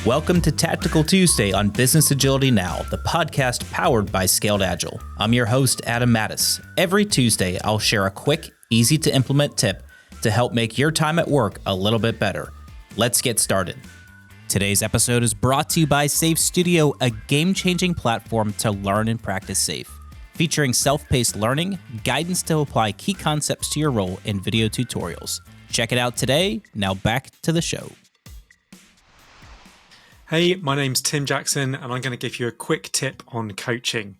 Welcome to Tactical Tuesday on Business Agility Now, the podcast powered by Scaled Agile. I'm your host, Adam Mattis. Every Tuesday, I'll share a quick, easy-to-implement tip to help make your time at work a little bit better. Let's get started. Today's episode is brought to you by Safe Studio, a game-changing platform to learn and practice safe, featuring self-paced learning, guidance to apply key concepts to your role, and video tutorials. Check it out today. Now back to the show. Hey, my name's Tim Jackson, and I'm going to give you a quick tip on coaching.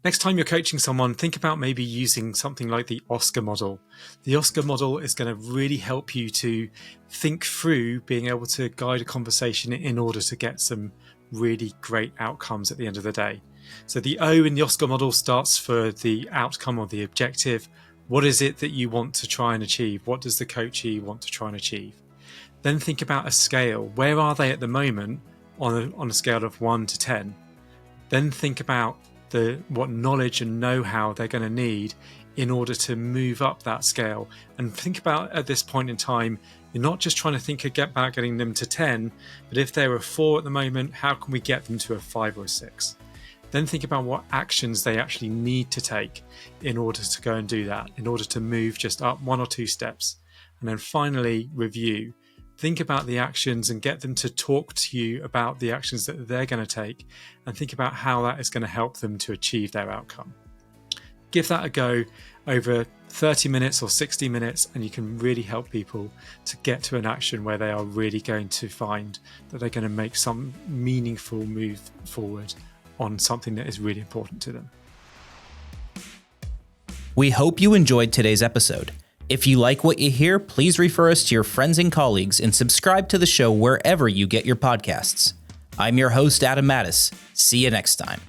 Next time you're coaching someone, think about maybe using something like the Oscar model. The Oscar model is going to really help you to think through being able to guide a conversation in order to get some really great outcomes at the end of the day. So the O in the Oscar model starts for the outcome or the objective. What is it that you want to try and achieve? What does the coachee want to try and achieve? Then think about a scale. Where are they at the moment? On a scale of 1 to 10. Then think about what knowledge and know-how they're going to need in order to move up that scale. And think about, at this point in time, you're not just trying to think about getting them to 10, but if they're a 4 at the moment, how can we get them to a 5 or a 6? Then think about what actions they actually need to take in order to go and do that, in order to move just up 1 or 2 steps. And then finally, review. Think about the actions and get them to talk to you about the actions that they're going to take, and think about how that is going to help them to achieve their outcome. Give that a go over 30 minutes or 60 minutes, and you can really help people to get to an action where they are really going to find that they're going to make some meaningful move forward on something that is really important to them. We hope you enjoyed today's episode. If you like what you hear, please refer us to your friends and colleagues and subscribe to the show wherever you get your podcasts. I'm your host, Adam Mattis. See you next time.